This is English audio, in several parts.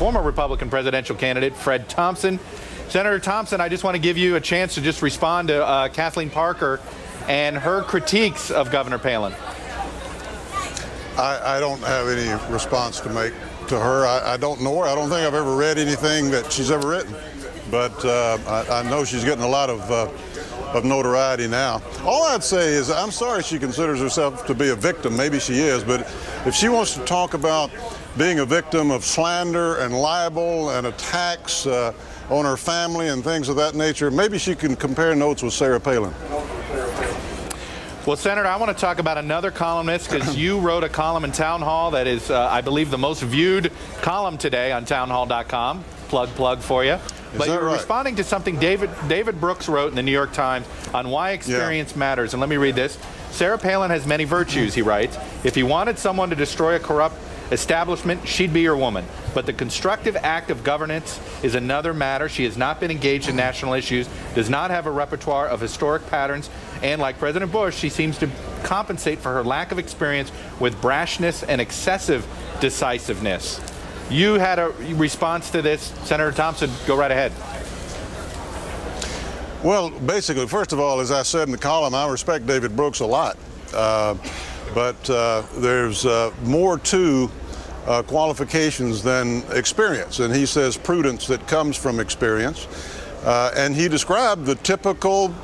former Republican presidential candidate Fred Thompson. Senator Thompson, I just want to give you a chance to just respond to Kathleen Parker and her critiques of Governor Palin. I don't have any response to make to her. I don't know her. I don't think I've ever read anything that she's ever written. But I know she's getting a lot of notoriety now. All I'd say is I'm sorry she considers herself to be a victim. Maybe she is. But if she wants to talk about being a victim of slander and libel and attacks on her family and things of that nature, maybe she can compare notes with Sarah Palin. Well, Senator, I want to talk about another columnist, because you wrote a column in Town Hall that is, I believe, the most viewed column today on townhall.com. Plug for you. But you're right? Responding to something David Brooks wrote in the New York Times on why experience matters. And let me read this. Sarah Palin has many virtues, he writes. If you wanted someone to destroy a corrupt establishment, she'd be your woman. But the constructive act of governance is another matter. She has not been engaged in national issues, does not have a repertoire of historic patterns, and like President Bush, she seems to compensate for her lack of experience with brashness and excessive decisiveness. You had a response to this. Senator Thompson, go right ahead. Well, basically, first of all, as I said in the column, I respect David Brooks a lot. But there's more to qualifications than experience. And he says prudence that comes from experience. And he described the typical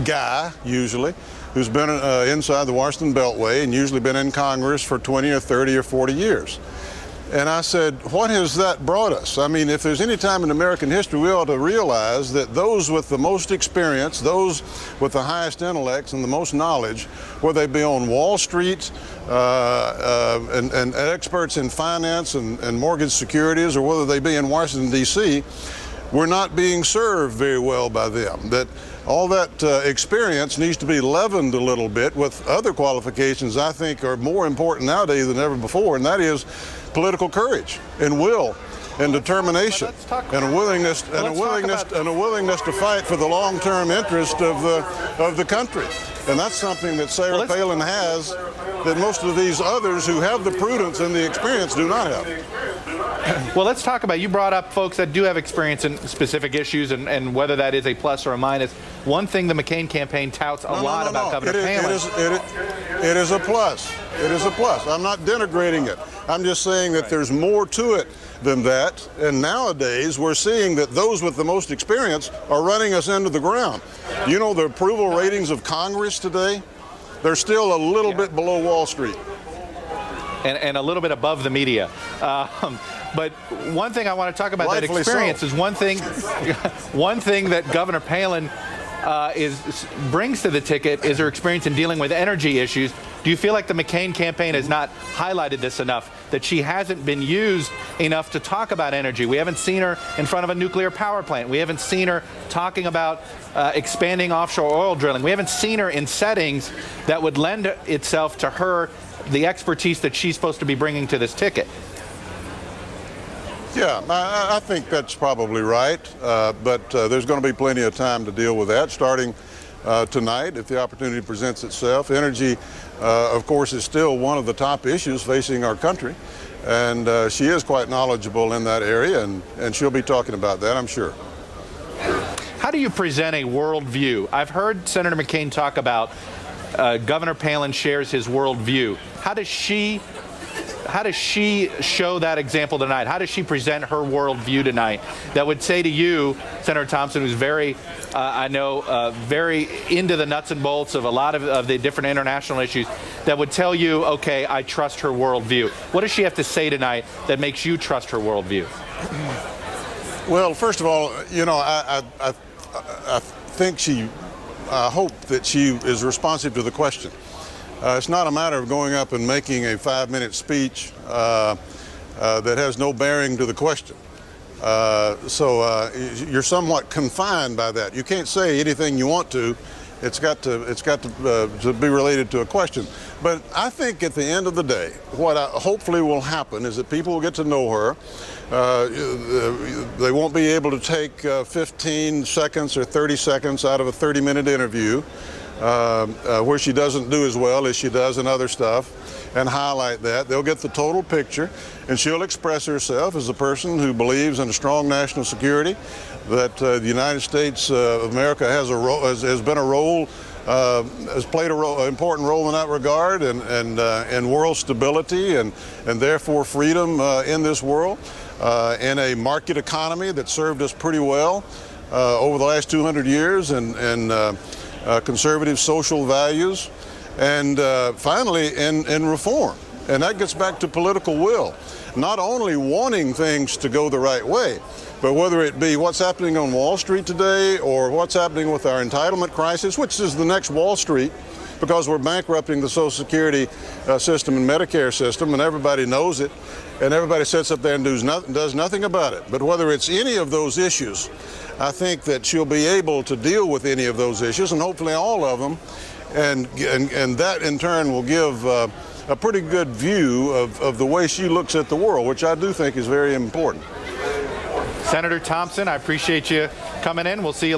guy, usually, who's been inside the Washington Beltway and usually been in Congress for 20 or 30 or 40 years. And I said, what has that brought us? I mean, if there's any time in American history, we ought to realize that those with the most experience, those with the highest intellects and the most knowledge, whether they be on Wall Street and experts in finance and mortgage securities, or whether they be in Washington, D.C., we're not being served very well by them. That all that experience needs to be leavened a little bit with other qualifications I think are more important nowadays than ever before, and that is political courage and will and determination and a willingness to fight for the long-term interest of the country. And that's something that Sarah Palin has that most of these others who have the prudence and the experience do not have. Well, let's talk about, you brought up folks that do have experience in specific issues and whether that is a plus or a minus. One thing the McCain campaign touts a lot about Governor Palin. It is a plus. It is a plus. I'm not denigrating it. I'm just saying that there's more to it than that. And nowadays, we're seeing that those with the most experience are running us into the ground. You know, the approval ratings of Congress today, they're still a little bit below Wall Street. And a little bit above the media. But one thing I want to talk about, Rightfully that experience so. is one thing that Governor Palin brings to the ticket is her experience in dealing with energy issues. Do you feel like the McCain campaign has not highlighted this enough, that she hasn't been used enough to talk about energy? We haven't seen her in front of a nuclear power plant. We haven't seen her talking about expanding offshore oil drilling. We haven't seen her in settings that would lend itself to her, the expertise that she's supposed to be bringing to this ticket. Yeah, I think that's probably right, but there's going to be plenty of time to deal with that, starting tonight if the opportunity presents itself. Energy, of course, is still one of the top issues facing our country, and she is quite knowledgeable in that area, and she'll be talking about that, I'm sure. How do you present a worldview? I've heard Senator McCain talk about Governor Palin shares his worldview. How does she show that example tonight? How does she present her worldview tonight that would say to you, Senator Thompson, who's very, very into the nuts and bolts of a lot of the different international issues, that would tell you, okay, I trust her worldview? What does she have to say tonight that makes you trust her worldview? Well, first of all, you know, I think I hope that she is responsive to the question. It's not a matter of going up and making a 5-minute speech that has no bearing to the question. So you're somewhat confined by that. You can't say anything you want to. It's got to be related to a question. But I think at the end of the day, what hopefully will happen is that people will get to know her. They won't be able to take 15 seconds or 30 seconds out of a 30-minute interview where she doesn't do as well as she does in other stuff. and highlight that. They'll get the total picture, and she'll express herself as a person who believes in a strong national security, that the United States of America has played an important role in that regard, and world stability and therefore freedom in this world, in a market economy that served us pretty well over the last 200 years, and conservative social values, and finally in reform. And that gets back to political will. Not only wanting things to go the right way, but whether it be what's happening on Wall Street today or what's happening with our entitlement crisis, which is the next Wall Street, because we're bankrupting the Social Security system and Medicare system, and everybody knows it, and everybody sits up there and does nothing about it. But whether it's any of those issues, I think that she'll be able to deal with any of those issues, and hopefully all of them, and that in turn will give a pretty good view of the way she looks at the world, which I do think is very important. Senator Thompson, I appreciate you coming in. We'll see you